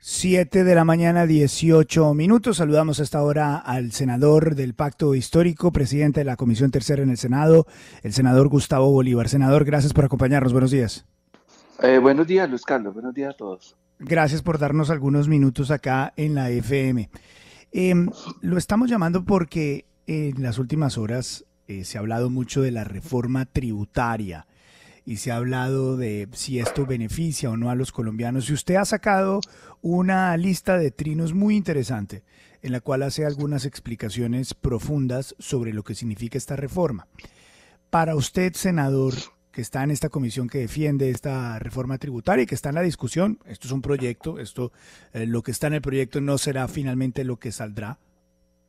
Siete de la mañana, 18 minutos. Saludamos a esta hora al senador del Pacto Histórico, presidente de la Comisión Tercera en el Senado, el senador Gustavo Bolívar. Senador, gracias por acompañarnos. Buenos días. Buenos días, Luis Carlos. Buenos días a todos. Gracias por darnos algunos minutos acá en la FM. Lo estamos llamando porque en las últimas horas se ha hablado mucho de la reforma tributaria y se ha hablado de si esto beneficia o no a los colombianos. Y usted ha sacado una lista de trinos muy interesante en la cual hace algunas explicaciones profundas sobre lo que significa esta reforma. Para usted, senador, que está en esta comisión que defiende esta reforma tributaria y que está en la discusión, esto es un proyecto, lo que está en el proyecto no será finalmente lo que saldrá,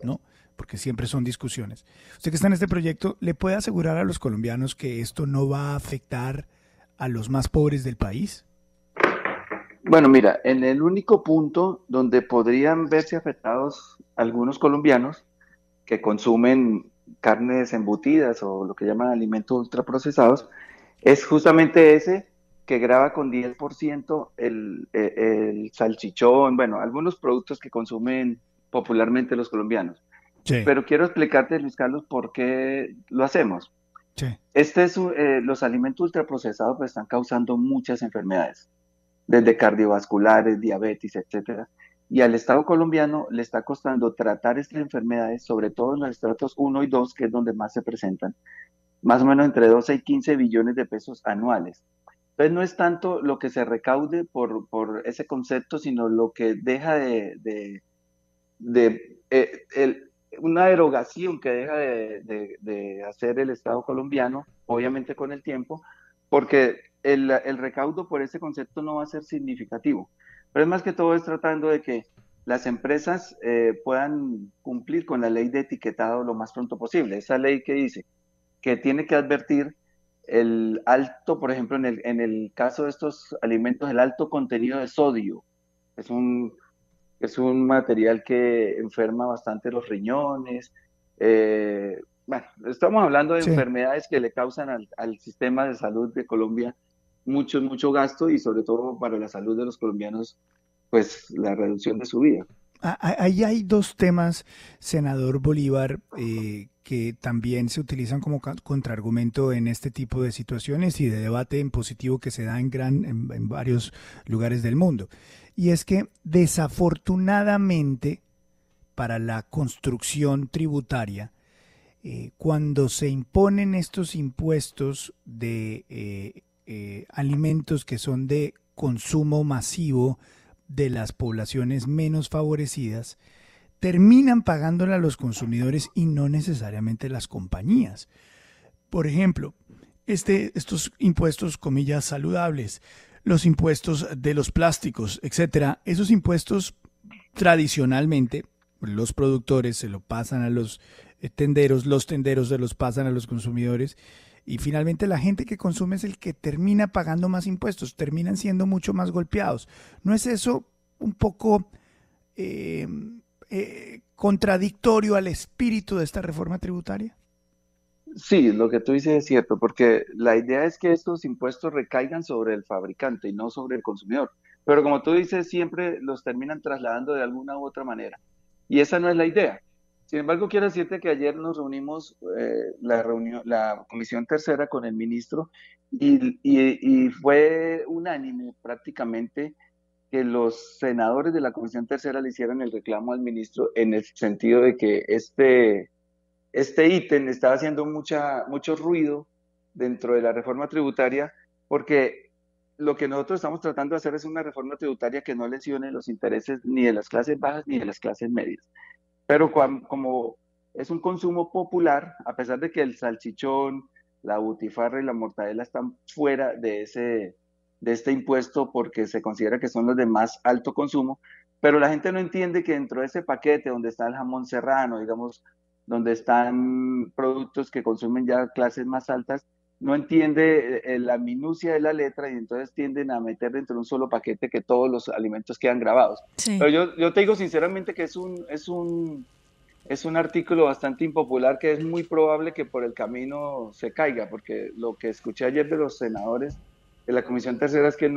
¿no? Porque siempre son discusiones. Usted que está en este proyecto, ¿le puede asegurar a los colombianos que esto no va a afectar a los más pobres del país? Bueno, mira, en el único punto donde podrían verse afectados algunos colombianos que consumen carnes embutidas o lo que llaman alimentos ultraprocesados, es justamente ese que grava con 10% el salchichón, bueno, algunos productos que consumen popularmente los colombianos. Sí, Pero quiero explicarte, Luis Carlos, por qué lo hacemos. sí. Los alimentos ultraprocesados pues, están causando muchas enfermedades, desde cardiovasculares, diabetes, etcétera. Y al Estado colombiano le está costando tratar estas enfermedades, sobre todo en los estratos uno y 2, que es donde más se presentan, más o menos entre 12 y 15 billones de pesos anuales. Entonces no es tanto lo que se recaude por ese concepto, sino lo que deja de una derogación que deja de hacer el Estado colombiano, obviamente con el tiempo, porque el recaudo por ese concepto no va a ser significativo. Pero es más que todo es tratando de que las empresas puedan cumplir con la ley de etiquetado lo más pronto posible. Esa ley que dice que tiene que advertir el alto, por ejemplo, en el caso de estos alimentos, el alto contenido de sodio. Es un, es un material que enferma bastante los riñones. Bueno, estamos hablando de Sí. enfermedades que le causan al sistema de salud de Colombia mucho gasto y sobre todo para la salud de los colombianos, pues la reducción de su vida. Ahí hay dos temas, senador Bolívar, que también se utilizan como contraargumento en este tipo de situaciones y de debate en positivo que se da en varios lugares del mundo. Y es que desafortunadamente para la construcción tributaria, cuando se imponen estos impuestos de alimentos que son de consumo masivo de las poblaciones menos favorecidas, terminan pagándole a los consumidores y no necesariamente las compañías. Por ejemplo, estos impuestos, comillas, saludables, los impuestos de los plásticos, etcétera, esos impuestos tradicionalmente los productores se lo pasan a los tenderos se los pasan a los consumidores y finalmente la gente que consume es el que termina pagando más impuestos, terminan siendo mucho más golpeados. ¿No es eso un poco eh, contradictorio al espíritu de esta reforma tributaria? Sí, lo que tú dices es cierto, porque la idea es que estos impuestos recaigan sobre el fabricante y no sobre el consumidor. Pero como tú dices, siempre los terminan trasladando de alguna u otra manera. Y esa no es la idea. Sin embargo, quiero decirte que ayer nos reunimos, la Comisión Tercera con el ministro, y fue unánime prácticamente que los senadores de la Comisión Tercera le hicieran el reclamo al ministro en el sentido de que este ítem estaba haciendo mucho ruido dentro de la reforma tributaria, porque lo que nosotros estamos tratando de hacer es una reforma tributaria que no lesione los intereses ni de las clases bajas ni de las clases medias. Pero como es un consumo popular, a pesar de que el salchichón, la butifarra y la mortadela están fuera de este impuesto porque se considera que son los de más alto consumo, pero la gente no entiende que dentro de ese paquete donde está el jamón serrano, digamos, donde están productos que consumen ya clases más altas, no entiende la minucia de la letra y entonces tienden a meter dentro de un solo paquete que todos los alimentos quedan grabados. Sí. Pero yo te digo sinceramente que es un artículo bastante impopular que es muy probable que por el camino se caiga, porque lo que escuché ayer de los senadores de la Comisión Tercera es que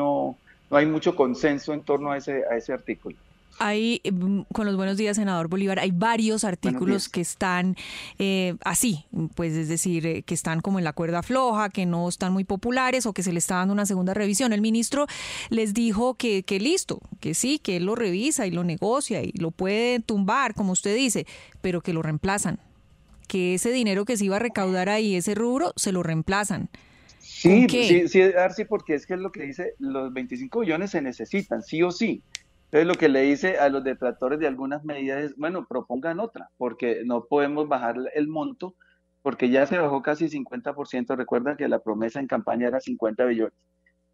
no hay mucho consenso en torno a ese artículo. Hay, con los buenos días, senador Bolívar, hay varios Buenos artículos días. que están así, pues es decir, que están como en la cuerda floja, que no están muy populares o que se le está dando una segunda revisión. El ministro les dijo que listo, que sí, que él lo revisa y lo negocia y lo puede tumbar, como usted dice, pero que lo reemplazan, que ese dinero que se iba a recaudar ahí, ese rubro, se lo reemplazan. ¿Con Sí, qué? sí, sí, Arci, porque es que es lo que dice, los 25 billones se necesitan, sí o sí. Entonces lo que le dice a los detractores de algunas medidas es, bueno, propongan otra, porque no podemos bajar el monto, porque ya se bajó casi 50%. Recuerdan que la promesa en campaña era 50 billones.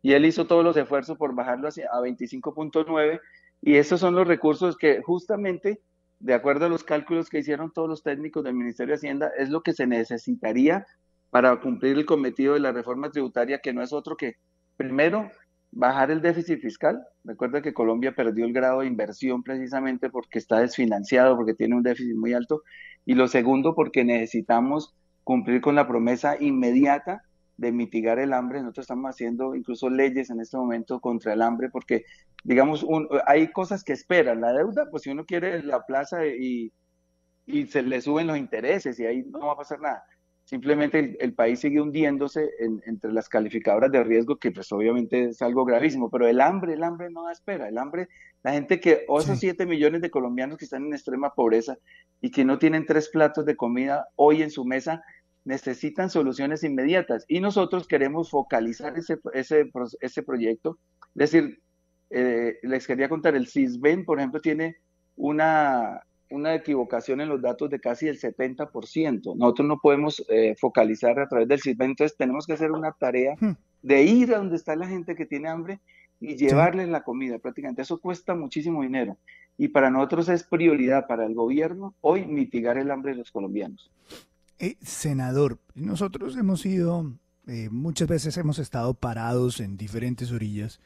Y él hizo todos los esfuerzos por bajarlo a 25,9, y esos son los recursos que justamente, de acuerdo a los cálculos que hicieron todos los técnicos del Ministerio de Hacienda, es lo que se necesitaría para cumplir el cometido de la reforma tributaria, que no es otro que, primero, bajar el déficit fiscal. Recuerda que Colombia perdió el grado de inversión precisamente porque está desfinanciado, porque tiene un déficit muy alto. Y lo segundo, porque necesitamos cumplir con la promesa inmediata de mitigar el hambre. Nosotros estamos haciendo incluso leyes en este momento contra el hambre porque, digamos, hay cosas que esperan. La deuda, pues si uno quiere la plaza y se le suben los intereses y ahí no va a pasar nada. Simplemente el país sigue hundiéndose entre las calificadoras de riesgo, que pues obviamente es algo gravísimo, pero el hambre no da espera. El hambre, la gente que, o esos Sí. 7 millones de colombianos que están en extrema pobreza y que no tienen 3 platos de comida hoy en su mesa, necesitan soluciones inmediatas. Y nosotros queremos focalizar ese proyecto. Es decir, les quería contar, el CISBEN, por ejemplo, tiene una equivocación en los datos de casi el 70%. Nosotros no podemos focalizar a través del CISBEN, entonces tenemos que hacer una tarea Hmm. de ir a donde está la gente que tiene hambre y Sí. llevarles la comida prácticamente. Eso cuesta muchísimo dinero y para nosotros es prioridad para el gobierno hoy mitigar el hambre de los colombianos. Senador, nosotros hemos ido, muchas veces hemos estado parados en diferentes orillas,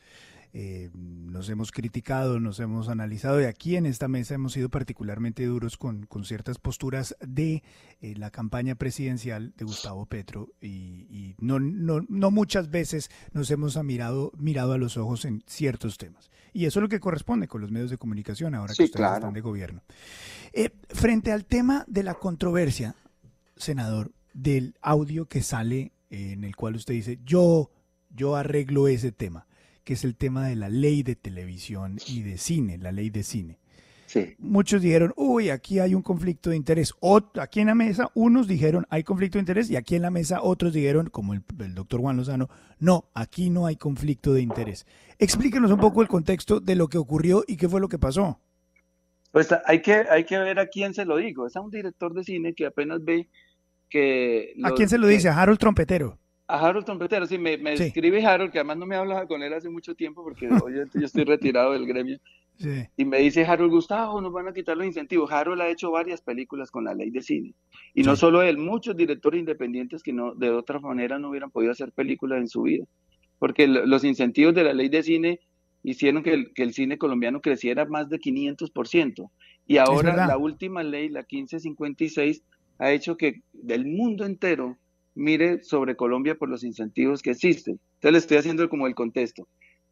nos hemos criticado, nos hemos analizado y aquí en esta mesa hemos sido particularmente duros con ciertas posturas de la campaña presidencial de Gustavo Petro y no muchas veces nos hemos mirado a los ojos en ciertos temas. Y eso es lo que corresponde con los medios de comunicación ahora que Sí, ustedes están claro. de gobierno. Frente al tema de la controversia, senador, del audio que sale en el cual usted dice, yo arreglo ese tema, que es el tema de la ley de televisión y de cine, la ley de cine. Sí. Muchos dijeron, uy, aquí hay un conflicto de interés. Aquí en la mesa, unos dijeron, hay conflicto de interés, y aquí en la mesa otros dijeron, como el doctor Juan Lozano, no, aquí no hay conflicto de interés. Explíquenos un poco el contexto de lo que ocurrió y qué fue lo que pasó. Pues hay que ver a quién se lo digo. Es a un director de cine que apenas ve que, ¿A quién se lo que dice? A Harold Trompetero. a Harold Trompetero, sí, me Sí, escribe Harold, que además no me hablaba con él hace mucho tiempo porque obviamente yo estoy retirado del gremio, sí, y me dice Harold: Gustavo, nos van a quitar los incentivos. Harold ha hecho varias películas con la ley de cine, y no sí. solo él, muchos directores independientes que no, de otra manera no hubieran podido hacer películas en su vida, porque los incentivos de la ley de cine hicieron que el cine colombiano creciera más de 500%, y Es ahora la verdad. última ley, la 1556, ha hecho que del mundo entero mire sobre Colombia por los incentivos que existen. Entonces le estoy haciendo como el contexto.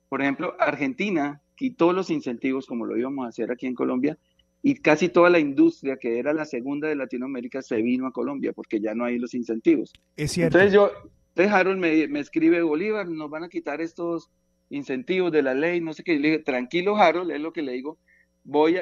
Por ejemplo, Argentina quitó los incentivos como lo íbamos a hacer aquí en Colombia, y casi toda la industria que era la segunda de Latinoamérica se vino a Colombia porque ya no hay los incentivos. Es Entonces cierto. entonces Harold me escribe: Bolívar, nos van a quitar estos incentivos de la ley, no sé qué. Y le dije: tranquilo, Harold, es lo que le digo.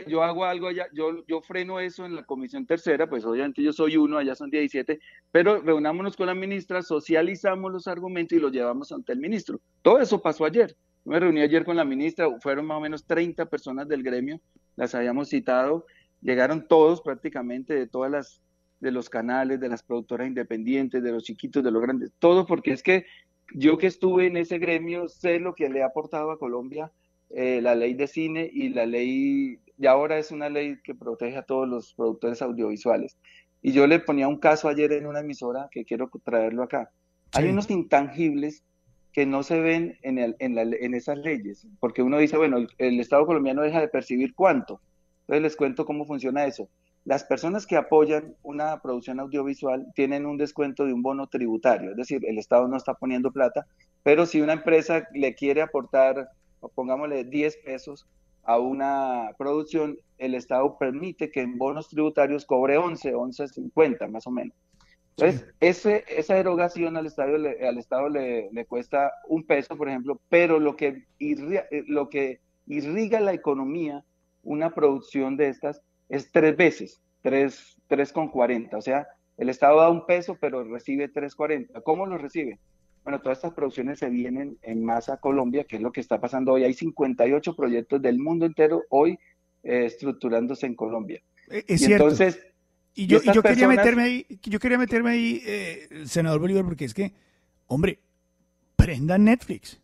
Yo hago algo allá, yo freno eso en la comisión tercera, pues obviamente yo soy uno, allá son 17, pero reunámonos con la ministra, socializamos los argumentos y los llevamos ante el ministro. Todo eso pasó ayer. Yo me reuní ayer con la ministra, fueron más o menos 30 personas del gremio, las habíamos citado, llegaron todos prácticamente de los canales, de las productoras independientes, de los chiquitos, de los grandes, todo, porque es que yo que estuve en ese gremio sé lo que le ha aportado a Colombia la ley de cine, y la ley, y ahora es una ley que protege a todos los productores audiovisuales. Y yo le ponía un caso ayer en una emisora que quiero traerlo acá. Hay Sí. unos intangibles que no se ven en esas leyes, porque uno dice, bueno, el Estado colombiano deja de percibir cuánto. Entonces les cuento cómo funciona eso. Las personas que apoyan una producción audiovisual tienen un descuento de un bono tributario, es decir, el Estado no está poniendo plata, pero si una empresa le quiere aportar o pongámosle 10 pesos a una producción, el Estado permite que en bonos tributarios cobre 11.50 más o menos. Sí. Entonces, esa erogación al Estado le cuesta 1 peso, por ejemplo, pero lo que irriga la economía, una producción de estas, es 3 veces, 3,40. O sea, el Estado da 1 peso, pero recibe 3,40. ¿Cómo lo recibe? Bueno, todas estas producciones se vienen en masa a Colombia, que es lo que está pasando hoy. Hay 58 proyectos del mundo entero hoy estructurándose en Colombia. Es Y cierto. entonces, Y y yo, y estas yo quería personas... meterme ahí, senador Bolívar, porque es que, hombre, prendan Netflix.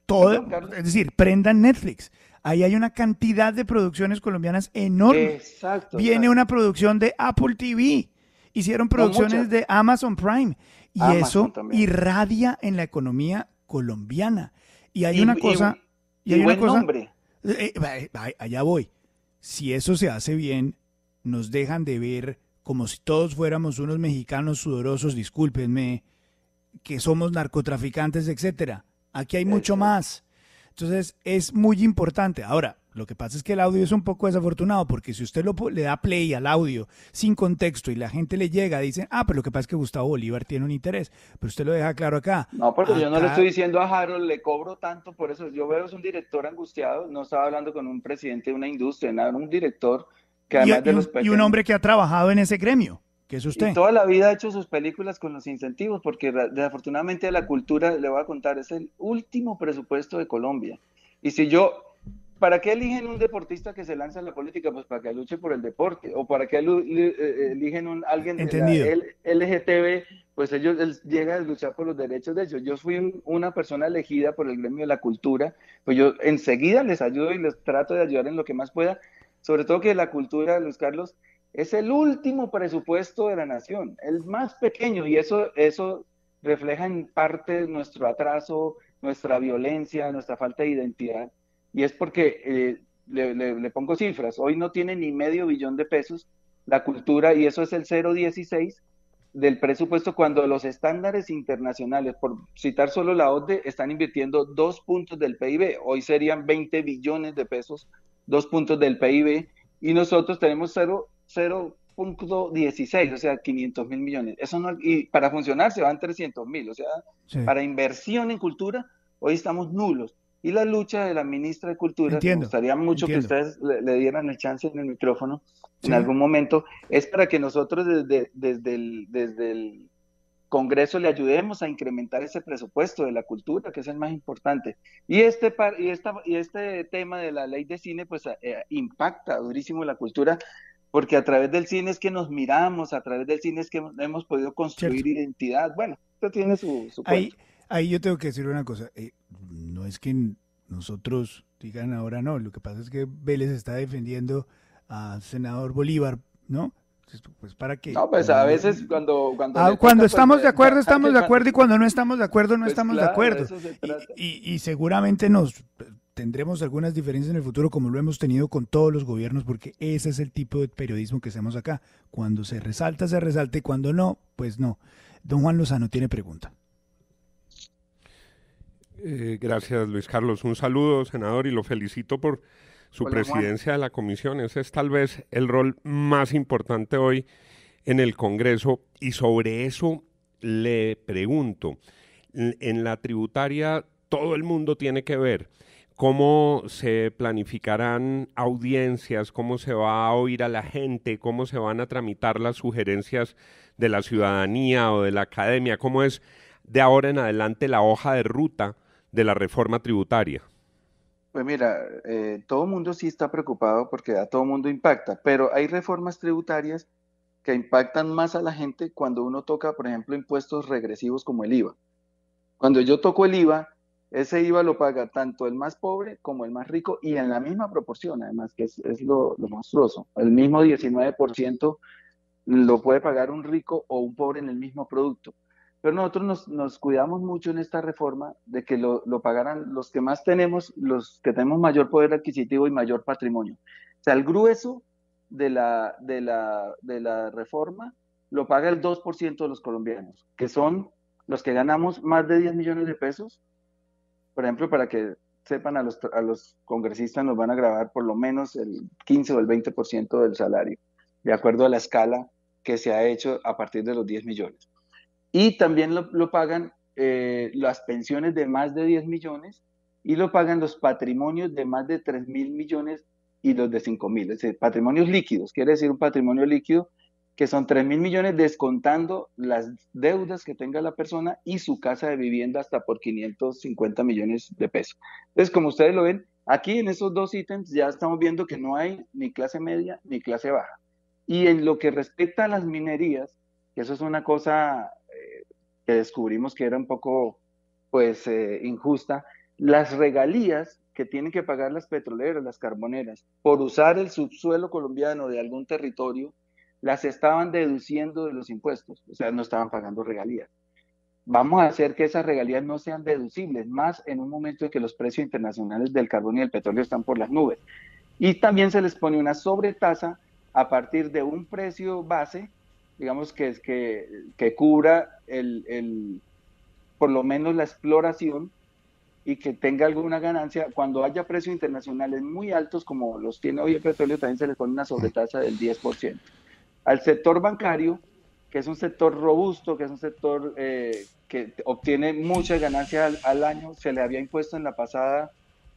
Todo, Perdón, Carlos. es decir, prendan Netflix. Ahí hay una cantidad de producciones colombianas enorme. Exacto, Viene exacto. una producción de Apple TV. Hicieron No muchas. producciones de Amazon Prime. Y Amazon eso también. irradia en la economía colombiana. Y hay Y, una y, cosa, y y hay una buen cosa, nombre. allá voy. Si eso se hace bien, nos dejan de ver como si todos fuéramos unos mexicanos sudorosos, discúlpenme, que somos narcotraficantes, etcétera. Aquí hay mucho Exacto. más. Entonces es muy importante. Ahora, lo que pasa es que el audio es un poco desafortunado porque si usted le da play al audio sin contexto y la gente le llega, dicen, ah, pero lo que pasa es que Gustavo Bolívar tiene un interés. Pero usted lo deja claro acá. No, porque yo no le estoy Acá, diciendo a Harold, le cobro tanto, por eso yo veo es un director angustiado, no estaba hablando con un presidente de una industria, nada, un director que además de los y un pequeños, hombre que ha trabajado en ese gremio, que es y usted. toda la vida ha hecho sus películas con los incentivos, porque desafortunadamente la cultura, le voy a contar, es el último presupuesto de Colombia. Y si yo, ¿para qué eligen un deportista que se lanza en la política? Pues para que luche por el deporte. ¿O para qué eligen alguien de la Entendido. LGTB? Pues él llega a luchar por los derechos de ellos. Yo fui una persona elegida por el gremio de la cultura, pues yo enseguida les ayudo y les trato de ayudar en lo que más pueda. Sobre todo que la cultura, Luis Carlos, es el último presupuesto de la nación, el más pequeño, y eso refleja en parte nuestro atraso, nuestra violencia, nuestra falta de identidad. Y es porque, le pongo cifras, hoy no tiene ni medio billón de pesos la cultura, y eso es el 0,16 del presupuesto, cuando los estándares internacionales, por citar solo la OCDE, están invirtiendo 2 puntos del PIB. Hoy serían 20 billones de pesos, 2 puntos del PIB, y nosotros tenemos 0,16, o sea, 500.000 millones. Eso no, y para funcionar se van 300.000, o sea, Sí. para inversión en cultura, hoy estamos nulos. Y la lucha de la ministra de Cultura, me Entiendo, gustaría mucho que entiendo. ustedes le dieran el chance en el micrófono en Sí. algún momento, es para que nosotros desde el Congreso le ayudemos a incrementar ese presupuesto de la cultura, que es el más importante. Y este tema de la ley de cine, pues impacta durísimo la cultura, porque a través del cine es que nos miramos, a través del cine es que hemos podido Cierto. construir identidad. Bueno, esto tiene su Ahí, cuento. ahí yo tengo que decir una cosa. No es que nosotros digan ahora no. Lo que pasa es que Vélez está defendiendo a senador Bolívar, ¿no? Pues para que No, pues a veces cuando le Cuando toca, pues estamos de acuerdo y cuando no estamos de acuerdo, no pues estamos de claro, de acuerdo. eso se Y, trata. y seguramente nos tendremos algunas diferencias en el futuro como lo hemos tenido con todos los gobiernos porque ese es el tipo de periodismo que hacemos acá. Cuando se resalta y cuando no, pues no. Don Juan Lozano tiene pregunta. Gracias, Luis Carlos. Un saludo, senador, y lo felicito por su Hola, Juan. presidencia de la comisión. Ese es tal vez el rol más importante hoy en el Congreso y sobre eso le pregunto, en la tributaria todo el mundo tiene que ver cómo se planificarán audiencias, cómo se va a oír a la gente, cómo se van a tramitar las sugerencias de la ciudadanía o de la academia, cómo es de ahora en adelante la hoja de ruta de la reforma tributaria. Pues mira, todo el mundo sí está preocupado porque a todo el mundo impacta, pero hay reformas tributarias que impactan más a la gente cuando uno toca, por ejemplo, impuestos regresivos como el IVA. Cuando yo toco el IVA, ese IVA lo paga tanto el más pobre como el más rico y en la misma proporción, además, que es lo monstruoso. El mismo 19% lo puede pagar un rico o un pobre en el mismo producto. Pero nosotros nos cuidamos mucho en esta reforma de que lo pagaran los que más tenemos, los que tenemos mayor poder adquisitivo y mayor patrimonio. O sea, el grueso de la reforma lo paga el 2% de los colombianos, que son los que ganamos más de 10 millones de pesos. Por ejemplo, para que sepan, a los congresistas nos van a grabar por lo menos el 15 o el 20% del salario, de acuerdo a la escala que se ha hecho a partir de los 10 millones. Y también lo pagan las pensiones de más de 10 millones y lo pagan los patrimonios de más de 3.000 millones y los de 5.000. Es decir, patrimonios líquidos, quiere decir un patrimonio líquido que son 3.000 millones descontando las deudas que tenga la persona y su casa de vivienda hasta por 550 millones de pesos. Entonces, como ustedes lo ven, aquí en esos dos ítems ya estamos viendo que no hay ni clase media ni clase baja. Y en lo que respecta a las minerías, que eso es una cosa que descubrimos que era un poco, pues, injusta, las regalías que tienen que pagar las petroleras, las carboneras, por usar el subsuelo colombiano de algún territorio, las estaban deduciendo de los impuestos, o sea, no estaban pagando regalías. Vamos a hacer que esas regalías no sean deducibles, más en un momento en que los precios internacionales del carbón y del petróleo están por las nubes. Y también se les pone una sobretasa a partir de un precio base, digamos que cubra por lo menos la exploración y que tenga alguna ganancia. Cuando haya precios internacionales muy altos, como los tiene hoy el petróleo, también se les pone una sobretasa del 10%. Al sector bancario, que es un sector robusto, que es un sector que obtiene mucha ganancia al año, se le había impuesto en la pasada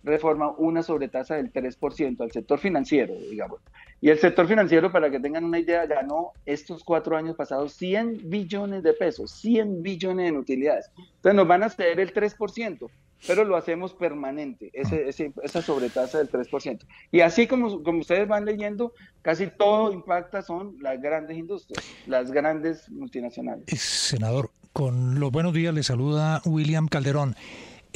reforma una sobretasa del 3% al sector financiero, digamos. Y el sector financiero, para que tengan una idea, ganó estos 4 años pasados 100 billones de pesos, 100 billones en utilidades. Entonces nos van a ceder el 3%, pero lo hacemos permanente, esa sobretasa del 3%. Y así como ustedes van leyendo, casi todo impacta son las grandes industrias, las grandes multinacionales. Senador, con los buenos días le saluda William Calderón.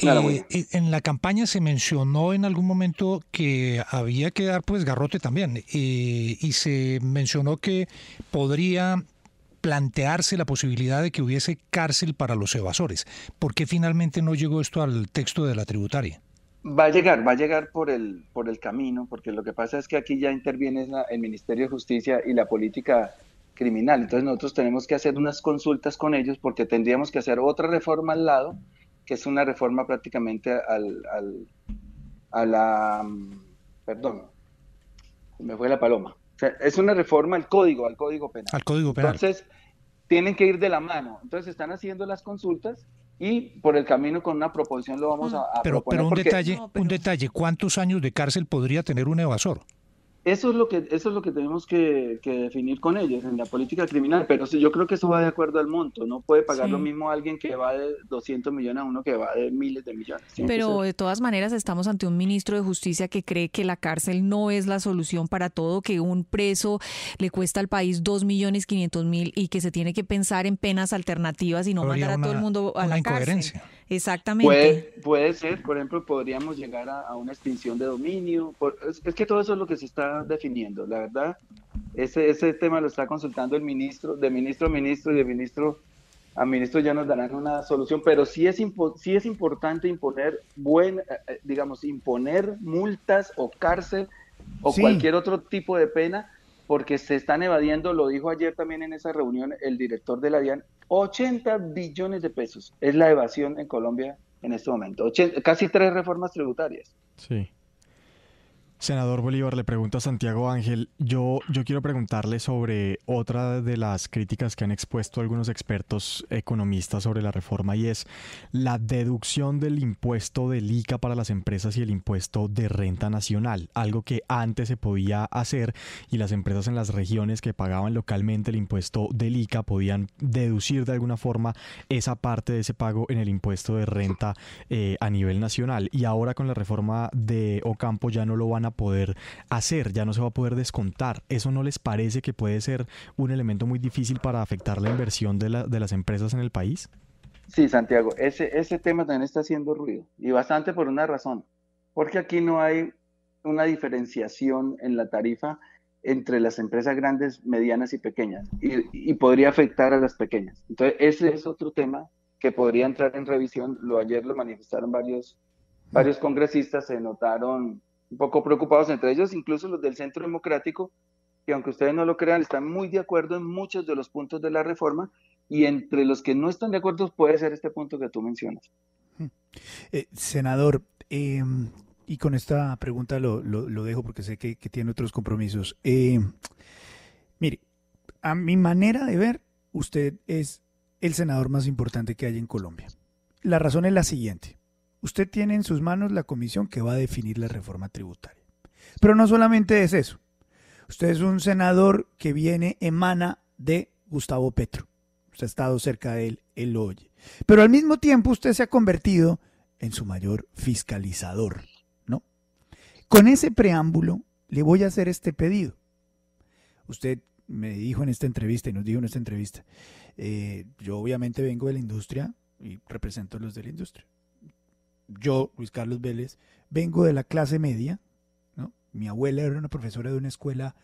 Bueno. En la campaña se mencionó en algún momento que había que dar pues garrote también y se mencionó que podría plantearse la posibilidad de que hubiese cárcel para los evasores. ¿Por qué finalmente no llegó esto al texto de la tributaria? Va a llegar por el camino, porque lo que pasa es que aquí ya interviene el Ministerio de Justicia y la política criminal. Entonces nosotros tenemos que hacer unas consultas con ellos porque tendríamos que hacer otra reforma al lado, que es una reforma prácticamente perdón, me fue la paloma. O sea, es una reforma al Código Penal. Al Código Penal. Entonces, tienen que ir de la mano. Entonces, están haciendo las consultas y por el camino con una proposición lo vamos a proponer. Pero un detalle, ¿cuántos años de cárcel podría tener un evasor? Eso es lo que tenemos que definir con ellos en la política criminal, pero sí, yo creo que eso va de acuerdo al monto. No puede pagar lo mismo a alguien que va de 200 millones a uno que va de miles de millones. Pero de todas maneras estamos ante un ministro de Justicia que cree que la cárcel no es la solución para todo, que un preso le cuesta al país 2.500.000 y que se tiene que pensar en penas alternativas y no mandar a todo el mundo a la cárcel. Exactamente. Puede ser, por ejemplo, podríamos llegar a una extinción de dominio. Es que todo eso es lo que se está definiendo. La verdad, ese tema lo está consultando el ministro, de ministro a ministro y de ministro a ministro ya nos darán una solución, pero sí es importante imponer imponer multas o cárcel o cualquier otro tipo de pena, porque se están evadiendo, lo dijo ayer también en esa reunión el director de la DIAN, 80 billones de pesos es la evasión en Colombia en este momento, casi 3 reformas tributarias. Sí. Senador Bolívar, le pregunto a Santiago Ángel, yo quiero preguntarle sobre otra de las críticas que han expuesto algunos expertos economistas sobre la reforma, y es la deducción del impuesto del ICA para las empresas y el impuesto de renta nacional, algo que antes se podía hacer y las empresas en las regiones que pagaban localmente el impuesto del ICA podían deducir de alguna forma esa parte de ese pago en el impuesto de renta a nivel nacional, y ahora con la reforma de Ocampo ya no lo van a poder hacer, ya no se va a poder descontar. ¿Eso no les parece que puede ser un elemento muy difícil para afectar la inversión de las empresas en el país? Sí, Santiago, ese tema también está haciendo ruido, y bastante por una razón, porque aquí no hay una diferenciación en la tarifa entre las empresas grandes, medianas y pequeñas, y podría afectar a las pequeñas. Entonces, ese es otro tema que podría entrar en revisión. Ayer lo manifestaron varios congresistas, se notaron un poco preocupados, entre ellos incluso los del Centro Democrático, que aunque ustedes no lo crean, están muy de acuerdo en muchos de los puntos de la reforma, y entre los que no están de acuerdo puede ser este punto que tú mencionas. Senador, Y con esta pregunta lo dejo porque sé que tiene otros compromisos. Mire, a mi manera de ver, usted es el senador más importante que hay en Colombia. La razón es la siguiente. Usted tiene en sus manos la comisión que va a definir la reforma tributaria. Pero no solamente es eso. Usted es un senador que emana de Gustavo Petro. Usted ha estado cerca de él lo oye. Pero al mismo tiempo usted se ha convertido en su mayor fiscalizador, ¿no? Con ese preámbulo le voy a hacer este pedido. Usted me dijo en esta entrevista y nos dijo en esta entrevista, yo obviamente vengo de la industria y represento a los de la industria. Yo, Luis Carlos Vélez, vengo de la clase media, ¿no? Mi abuela era una profesora de una escuela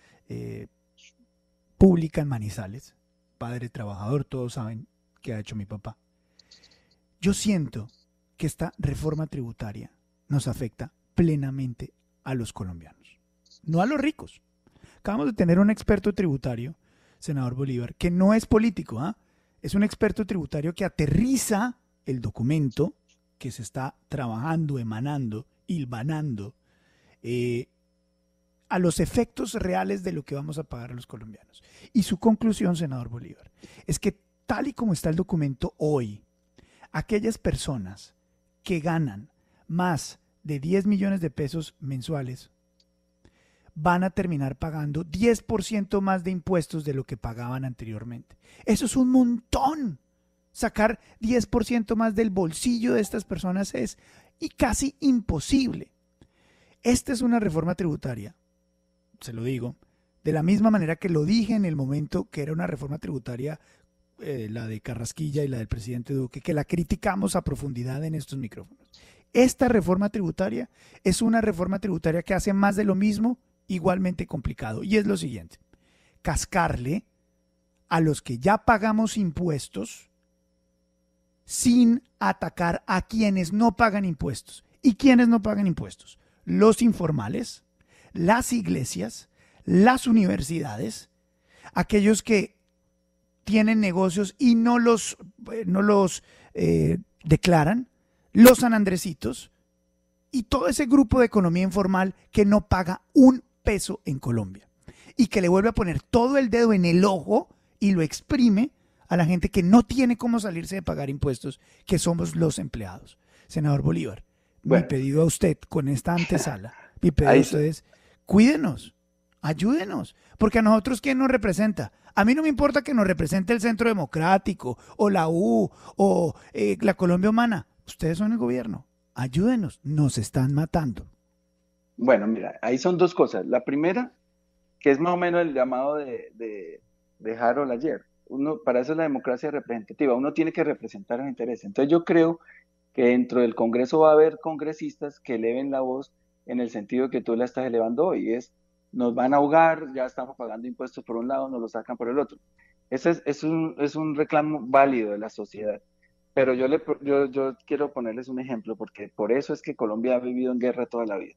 pública en Manizales, padre trabajador, todos saben qué ha hecho mi papá. Yo siento que esta reforma tributaria nos afecta plenamente a los colombianos, no a los ricos. Acabamos de tener un experto tributario, senador Bolívar, que no es político, es un experto tributario que aterriza el documento que se está trabajando, emanando, hilvanando, a los efectos reales de lo que vamos a pagar a los colombianos. Y su conclusión, senador Bolívar, es que tal y como está el documento hoy, aquellas personas que ganan más de 10 millones de pesos mensuales van a terminar pagando 10% más de impuestos de lo que pagaban anteriormente. Eso es un montón. Sacar 10% más del bolsillo de estas personas es casi imposible. Esta es una reforma tributaria, se lo digo, de la misma manera que lo dije en el momento que era una reforma tributaria, la de Carrasquilla y la del presidente Duque, que la criticamos a profundidad en estos micrófonos. Esta reforma tributaria es una reforma tributaria que hace más de lo mismo, igualmente complicado. Y es lo siguiente: cascarle a los que ya pagamos impuestos sin atacar a quienes no pagan impuestos. ¿Y quiénes no pagan impuestos? Los informales, las iglesias, las universidades, aquellos que tienen negocios y no los declaran, los sanandresitos y todo ese grupo de economía informal que no paga un peso en Colombia y que le vuelve a poner todo el dedo en el ojo y lo exprime a la gente que no tiene cómo salirse de pagar impuestos, que somos los empleados. Senador Bolívar, mi pedido a usted con esta antesala, mi pedido a usted es: cuídenos, ayúdenos, porque a nosotros, ¿quién nos representa? A mí no me importa que nos represente el Centro Democrático o la U o la Colombia Humana. Ustedes son el gobierno, ayúdenos, nos están matando. Bueno, mira, ahí son dos cosas. La primera, que es más o menos el llamado de Harold ayer. Para eso es la democracia representativa, uno tiene que representar los intereses. Entonces yo creo que dentro del Congreso va a haber congresistas que eleven la voz en el sentido que tú la estás elevando hoy, es: nos van a ahogar, ya estamos pagando impuestos por un lado, nos lo sacan por el otro. Ese es un reclamo válido de la sociedad. Pero yo quiero ponerles un ejemplo, porque por eso es que Colombia ha vivido en guerra toda la vida.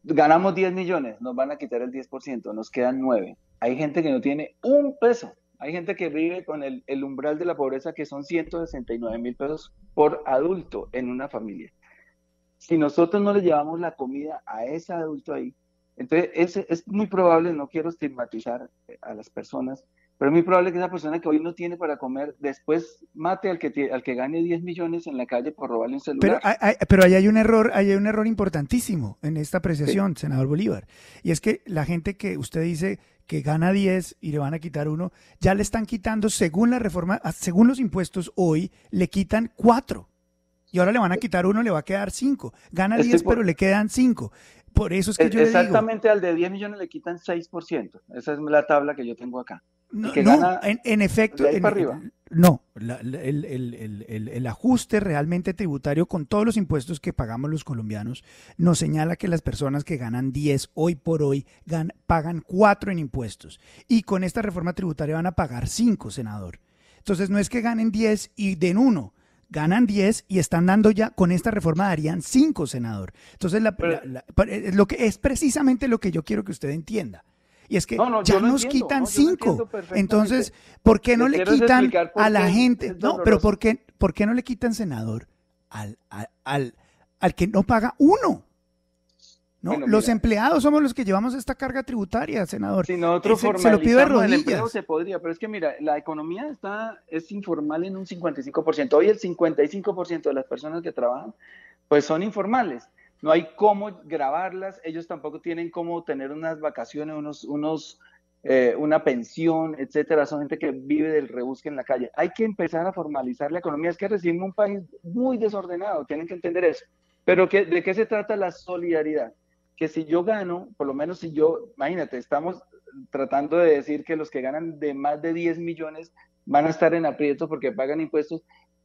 Ganamos 10 millones, nos van a quitar el 10%, nos quedan 9. Hay gente que no tiene un peso. Hay gente que vive con el umbral de la pobreza, que son 169,000 pesos por adulto en una familia. Si nosotros no le llevamos la comida a ese adulto ahí, entonces es muy probable, no quiero estigmatizar a las personas, pero es muy probable que esa persona que hoy no tiene para comer, después mate al que gane 10 millones en la calle por robarle un celular. Pero ahí hay un error importantísimo en esta apreciación, sí, senador Bolívar. Y es que la gente que usted dice que gana 10 y le van a quitar 1, ya le están quitando, según la reforma, según los impuestos hoy, le quitan 4. Y ahora le van a quitar 1, le va a quedar 5. Gana 10, pero le quedan 5. Por eso es que yo le digo... Exactamente, al de 10 millones le quitan 6%. Esa es la tabla que yo tengo acá. No, en efecto, no, el ajuste realmente tributario con todos los impuestos que pagamos los colombianos nos señala que las personas que ganan 10 hoy por hoy pagan 4 en impuestos, y con esta reforma tributaria van a pagar 5, senador. Entonces no es que ganen 10 y den 1, ganan 10 y están dando ya, con esta reforma darían 5, senador. Entonces lo que es precisamente lo que yo quiero que usted entienda. Y es que ya nos quitan 5. Entonces, ¿por qué no le quitan a la gente? No, pero ¿por qué no le quitan, senador, al que no paga uno. ¿No? Bueno, los mira, empleados somos los que llevamos esta carga tributaria, senador. si nosotros Se lo pido de formalizamos el empleo rodillas. se podría, pero es que mira, la economía es informal en un 55%. Hoy el 55% de las personas que trabajan pues son informales. No hay cómo grabarlas, ellos tampoco tienen cómo tener unas vacaciones, una pensión, etcétera. Son gente que vive del rebusque en la calle. Hay que empezar a formalizar la economía. Es que recibimos un país muy desordenado, tienen que entender eso. Pero ¿de qué se trata la solidaridad? Que si yo gano, por lo menos si yo, imagínate, estamos tratando de decir que los que ganan de más de 10 millones van a estar en aprietos porque pagan impuestos.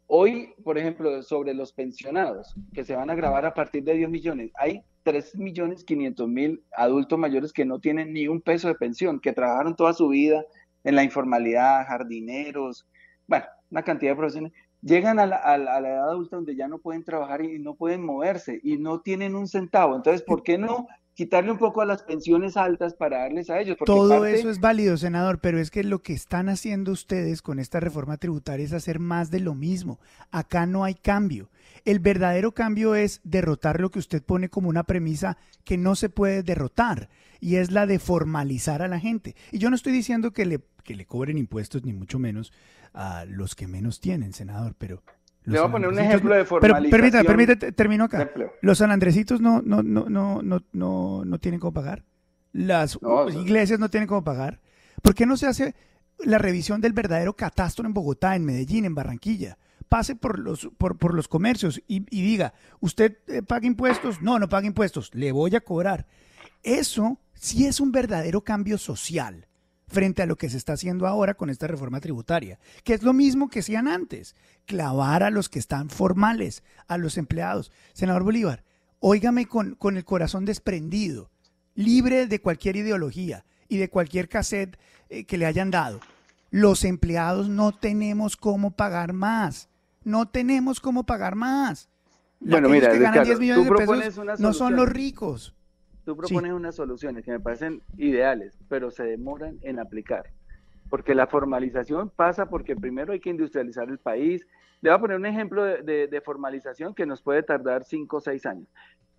Hoy, por ejemplo, sobre los pensionados, que se van a grabar a partir de 10 millones, hay 3.500.000 adultos mayores que no tienen ni un peso de pensión, que trabajaron toda su vida en la informalidad, jardineros, bueno, una cantidad de profesiones. Llegan a la edad adulta donde ya no pueden trabajar y no pueden moverse y no tienen un centavo. Entonces, ¿por qué no quitarle un poco a las pensiones altas para darles a ellos? Porque Todo eso es válido, senador, pero es que lo que están haciendo ustedes con esta reforma tributaria es hacer más de lo mismo. Acá no hay cambio. El verdadero cambio es derrotar lo que usted pone como una premisa que no se puede derrotar, y es la de formalizar a la gente. Y yo no estoy diciendo que le cobren impuestos, ni mucho menos a los que menos tienen, senador, pero... Le voy a poner un ejemplo de formalización. Pero permítame, termino acá. Los sanandresitos no tienen cómo pagar. Las iglesias no tienen cómo pagar. ¿Por qué no se hace la revisión del verdadero catastro en Bogotá, en Medellín, en Barranquilla? Pase por los comercios y diga, ¿usted paga impuestos? No paga impuestos, le voy a cobrar. Eso sí es un verdadero cambio social frente a lo que se está haciendo ahora con esta reforma tributaria, que es lo mismo que hacían antes, clavar a los que están formales, a los empleados. Senador Bolívar, óigame con el corazón desprendido, libre de cualquier ideología y de cualquier cassette que le hayan dado. Los empleados no tenemos cómo pagar más. No tenemos cómo pagar más. Bueno, mira, que ganan Ricardo, 10 millones de pesos no son los ricos. Tú propones unas soluciones que me parecen ideales, pero se demoran en aplicar. Porque la formalización pasa porque primero hay que industrializar el país. Le voy a poner un ejemplo de formalización que nos puede tardar 5 o 6 años.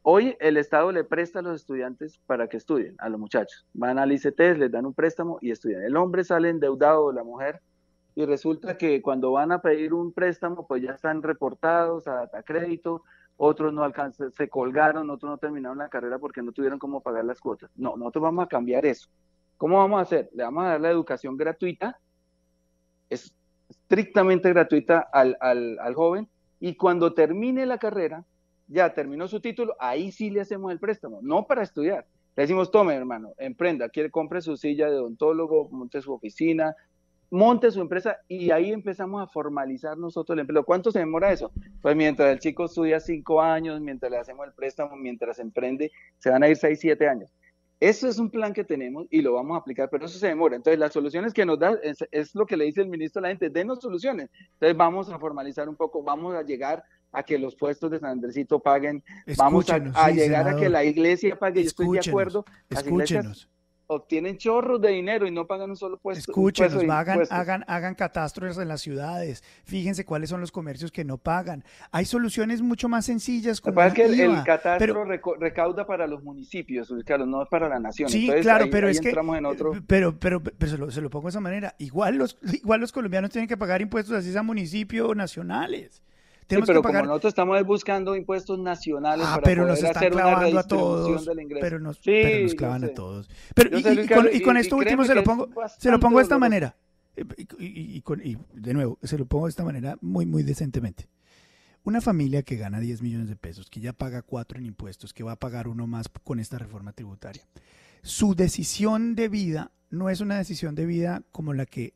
Hoy el Estado le presta a los estudiantes para que estudien, a los muchachos. Van al ICETEX, les dan un préstamo y estudian. El hombre sale endeudado, la mujer, y resulta que cuando van a pedir un préstamo, pues ya están reportados a crédito. Otros no alcanzan, se colgaron, otros no terminaron la carrera porque no tuvieron cómo pagar las cuotas. No, nosotros vamos a cambiar eso. ¿Cómo vamos a hacer? Le vamos a dar la educación gratuita, es estrictamente gratuita al joven, y cuando termine la carrera, ya terminó su título, ahí sí le hacemos el préstamo, no para estudiar. Le decimos, tome hermano, emprenda, compre su silla de odontólogo, monte su oficina, monte su empresa, y ahí empezamos a formalizar nosotros el empleo. ¿Cuánto se demora eso? Pues mientras el chico estudia 5 años, mientras le hacemos el préstamo, mientras emprende, se van a ir 6, 7 años. Eso es un plan que tenemos y lo vamos a aplicar, pero eso se demora. Entonces, las soluciones que nos da es lo que le dice el ministro a la gente, denos soluciones. Entonces, vamos a formalizar un poco, vamos a llegar a que los puestos de San Andresito paguen, vamos a llegar senador, a que la iglesia pague. Yo estoy de acuerdo, las iglesias obtienen chorros de dinero y no pagan un solo puesto. Escúchenos, hagan catastros en las ciudades, fíjense cuáles son los comercios que no pagan. Hay soluciones mucho más sencillas. Lo que pasa es que el catastro recauda para los municipios, claro, no es para la nación. Sí, entonces, claro, pero es que en otro... pero se lo pongo de esa manera. Igual los colombianos tienen que pagar impuestos así a municipios nacionales. Sí, pero como nosotros estamos buscando impuestos nacionales para pero poder nos están hacer clavando una redistribución a todos, del ingreso. Pero nos clavan a todos. Pero y con esto último se lo pongo de esta manera. Y de nuevo, se lo pongo de esta manera muy, muy decentemente. Una familia que gana 10 millones de pesos, que ya paga 4 en impuestos, que va a pagar 1 más con esta reforma tributaria. Su decisión de vida no es una decisión de vida como la que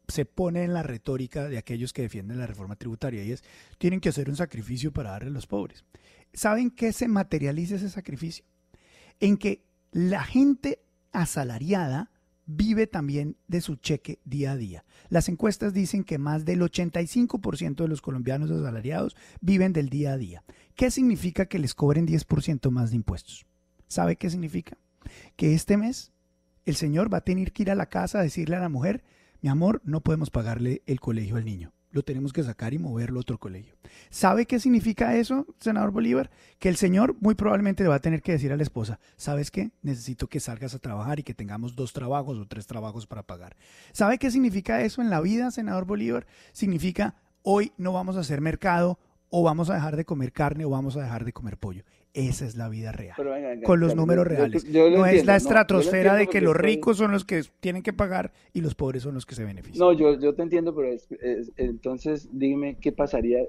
se pone en la retórica de aquellos que defienden la reforma tributaria, y es, tienen que hacer un sacrificio para darle a los pobres. ¿Saben qué se materializa ese sacrificio? En que la gente asalariada vive también de su cheque día a día. Las encuestas dicen que más del 85% de los colombianos asalariados viven del día a día. ¿Qué significa que les cobren 10% más de impuestos? ¿Sabe qué significa? Que este mes el señor va a tener que ir a la casa a decirle a la mujer, mi amor, no podemos pagarle el colegio al niño. lo tenemos que sacar y moverlo a otro colegio. ¿Sabe qué significa eso, senador Bolívar? Que el señor muy probablemente le va a tener que decir a la esposa, ¿sabes qué? Necesito que salgas a trabajar y que tengamos 2 trabajos o 3 trabajos para pagar. ¿Sabe qué significa eso en la vida, senador Bolívar? Significa, hoy no vamos a hacer mercado, o vamos a dejar de comer carne, o vamos a dejar de comer pollo. Esa es la vida real, venga, con los números reales. Yo no entiendo, es la estratosfera de que los estoy... ricos son los que tienen que pagar y los pobres son los que se benefician. No, yo te entiendo, pero entonces dime qué pasaría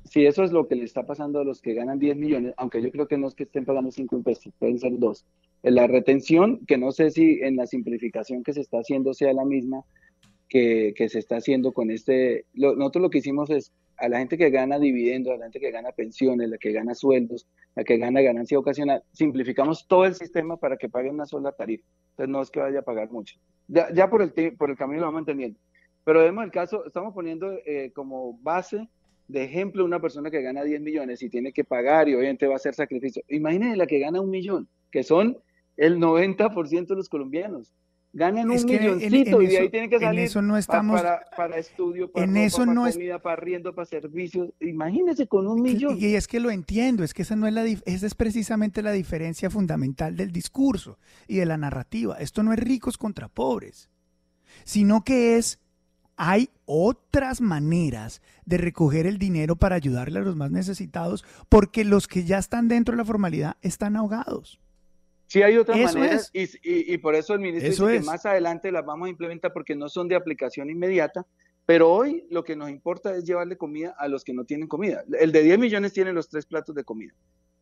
si eso es lo que le está pasando a los que ganan 10 millones, aunque yo creo que no es que estén pagando 5 pesos, pueden ser 2. La retención, que no sé si en la simplificación que se está haciendo sea la misma que se está haciendo con nosotros lo que hicimos es a la gente que gana dividendos, a la gente que gana pensiones, la que gana sueldos, la que gana ganancia ocasional, simplificamos todo el sistema para que paguen una sola tarifa. Entonces no es que vaya a pagar mucho. Ya por el camino lo vamos entendiendo. Pero vemos el caso, estamos poniendo como base de ejemplo una persona que gana 10 millones y tiene que pagar y obviamente va a hacer sacrificio. Imagínense la que gana 1 millón, que son el 90% de los colombianos. Ganan un milloncito y de ahí tienen que salir en eso no estamos, para estudio, para en ropa, eso para no comida, para arriendo, para servicios. Imagínense con 1 millón. Y es que lo entiendo, es que esa es precisamente la diferencia fundamental del discurso y de la narrativa. Esto no es ricos contra pobres, sino que hay otras maneras de recoger el dinero para ayudarle a los más necesitados, porque los que ya están dentro de la formalidad están ahogados. Sí hay otras maneras y por eso el ministro dice que más adelante las vamos a implementar porque no son de aplicación inmediata, pero hoy lo que nos importa es llevarle comida a los que no tienen comida. El de 10 millones tiene los 3 platos de comida.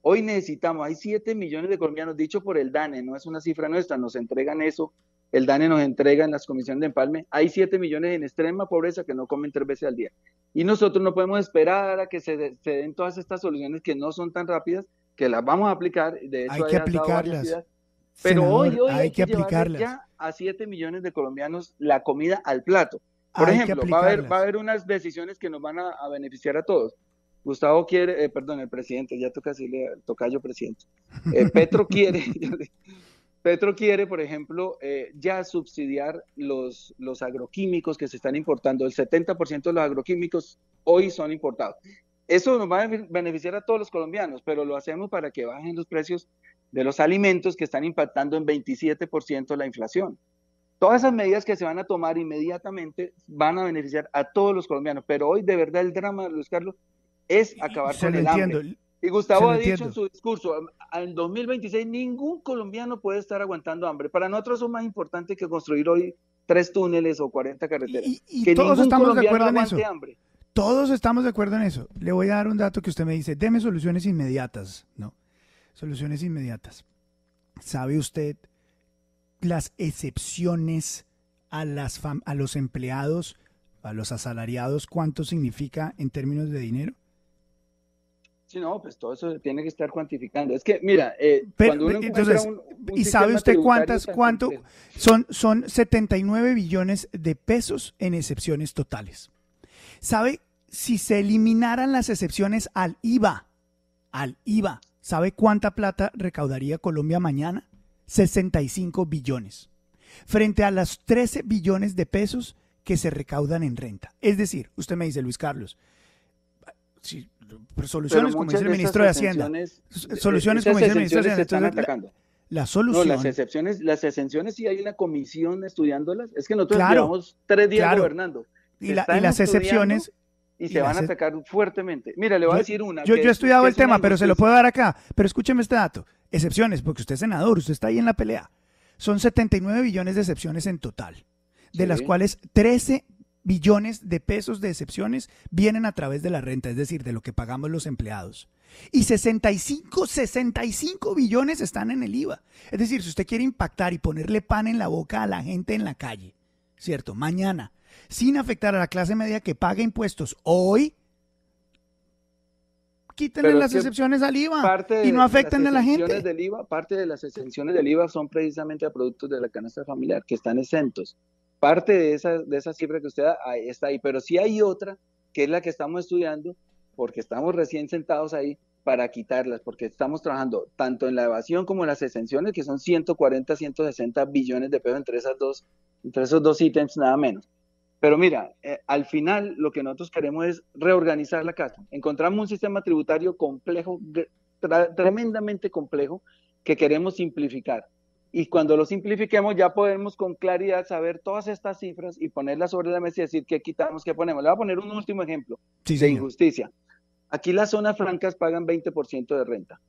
Hoy necesitamos, hay 7 millones de colombianos, dicho por el DANE, no es una cifra nuestra, nos entregan eso, el DANE nos entrega en las comisiones de empalme, hay 7 millones en extrema pobreza que no comen 3 veces al día. Y nosotros no podemos esperar a que se den todas estas soluciones que no son tan rápidas, que las vamos a aplicar, de hecho hay que aplicarlas. Pero Senador, hoy hay que aplicarlas ya a 7 millones de colombianos la comida al plato. Por ejemplo, va a haber unas decisiones que nos van a beneficiar a todos. Gustavo quiere, el presidente, ya toca decirle, toca yo presidente. Petro quiere, por ejemplo, ya subsidiar los agroquímicos que se están importando. El 70% de los agroquímicos hoy son importados. Eso nos va a beneficiar a todos los colombianos, pero lo hacemos para que bajen los precios de los alimentos que están impactando en 27% la inflación. Todas esas medidas que se van a tomar inmediatamente van a beneficiar a todos los colombianos, pero hoy de verdad el drama, Luis Carlos, es acabar con el hambre. Y Gustavo ha dicho en su discurso, en 2026 ningún colombiano puede estar aguantando hambre. Para nosotros es más importante que construir hoy 3 túneles o 40 carreteras. Y que todos estamos de acuerdo en eso. Hambre. Todos estamos de acuerdo en eso. Le voy a dar un dato que usted me dice, deme soluciones inmediatas, ¿no? Soluciones inmediatas. ¿Sabe usted las excepciones a los empleados, a los asalariados, cuánto significa en términos de dinero? Sí, no, pues todo eso se tiene que estar cuantificando. Es que, mira, cuando uno entonces, ¿y sabe usted cuánto? Son 79 billones de pesos en excepciones totales. ¿Sabe? Si se eliminaran las excepciones al IVA, ¿sabe cuánta plata recaudaría Colombia mañana? 65 billones. Frente a los 13 billones de pesos que se recaudan en renta. Es decir, usted me dice, Luis Carlos, sí, soluciones como dice el ministro de Hacienda. Soluciones como dice el ministro de Hacienda. Están atacando. La solución. No, las excepciones sí hay una comisión estudiándolas. Es que nosotros llevamos 3 días gobernando. Y las excepciones. Y se van a atacar fuertemente. Mira, le voy a decir una. Yo he estudiado el tema, pero se lo puedo dar acá. Pero escúcheme este dato. Excepciones, porque usted es senador, usted está ahí en la pelea. Son 79 billones de excepciones en total, de las cuales 13 billones de pesos de excepciones vienen a través de la renta, es decir, de lo que pagamos los empleados. Y 65 billones están en el IVA. Es decir, si usted quiere impactar y ponerle pan en la boca a la gente en la calle, ¿cierto? Mañana, sin afectar a la clase media que paga impuestos hoy, quítenle las excepciones al IVA y no afecten a la gente. Parte de las exenciones del IVA son precisamente a productos de la canasta familiar que están exentos. Parte de esa cifra que usted da está ahí, pero sí hay otra que es la que estamos estudiando porque estamos recién sentados ahí para quitarlas, porque estamos trabajando tanto en la evasión como en las exenciones, que son 140, 160 billones de pesos entre esos dos ítems, nada menos. Pero mira, al final lo que nosotros queremos es reorganizar la casa. Encontramos un sistema tributario complejo, tremendamente complejo, que queremos simplificar. Y cuando lo simplifiquemos ya podemos con claridad saber todas estas cifras y ponerlas sobre la mesa y decir qué quitamos, qué ponemos. Le voy a poner un último ejemplo de injusticia. Aquí las zonas francas pagan 20% de renta,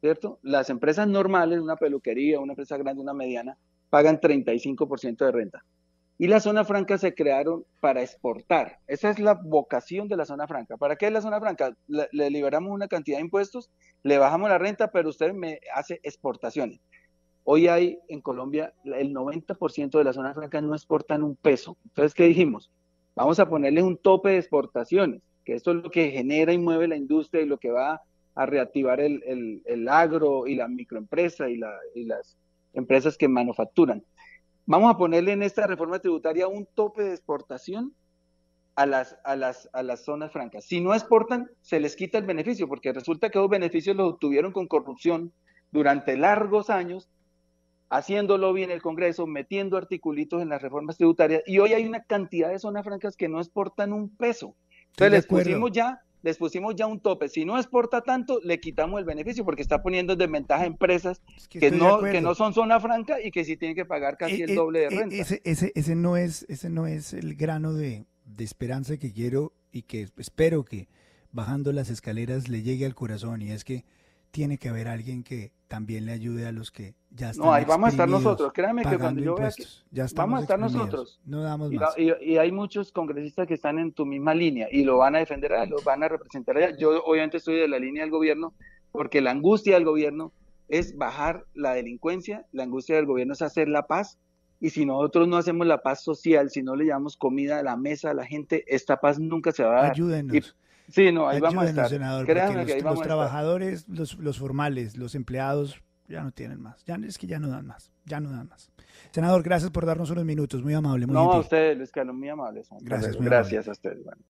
¿cierto? Las empresas normales, una peluquería, una empresa grande, una mediana, pagan 35% de renta. Y las zonas francas se crearon para exportar. Esa es la vocación de la zona franca. ¿Para qué es la zona franca? Le liberamos una cantidad de impuestos, le bajamos la renta, pero usted me hace exportaciones. Hoy hay en Colombia el 90% de las zonas francas no exportan un peso. Entonces, ¿qué dijimos? Vamos a ponerle un tope de exportaciones, que esto es lo que genera y mueve la industria y lo que va a reactivar el agro y la microempresa y las empresas que manufacturan. Vamos a ponerle en esta reforma tributaria un tope de exportación a las zonas francas. Si no exportan, se les quita el beneficio, porque resulta que los beneficios los obtuvieron con corrupción durante largos años, haciéndolo bien el Congreso, metiendo articulitos en las reformas tributarias, y hoy hay una cantidad de zonas francas que no exportan un peso. Entonces les pusimos ya un tope. Si no exporta tanto, le quitamos el beneficio, porque está poniendo en desventaja a empresas que no son zona franca y que sí tienen que pagar casi el doble de renta. Ese no es el grano de esperanza que quiero y que espero que bajando las escaleras le llegue al corazón, y es que tiene que haber alguien que también le ayude a los que ya están. No, ahí vamos a estar nosotros. Créanme que cuando yo vea que vamos a estar nosotros. No damos más. Y hay muchos congresistas que están en tu misma línea y lo van a defender, lo van a representar allá. Yo obviamente estoy de la línea del gobierno, porque la angustia del gobierno es bajar la delincuencia, la angustia del gobierno es hacer la paz, y si nosotros no hacemos la paz social, si no le llevamos comida a la mesa a la gente, esta paz nunca se va a dar. Ayúdenos. Sí, no, ahí vamos a estar. Senador, créanme que ahí los trabajadores, los formales, los empleados ya no tienen más. Es que ya no dan más. Senador, gracias por darnos unos minutos. Muy amable, muy gentil. A ustedes, Luis Carlos, muy amables. Gracias, gracias a ustedes. Bueno.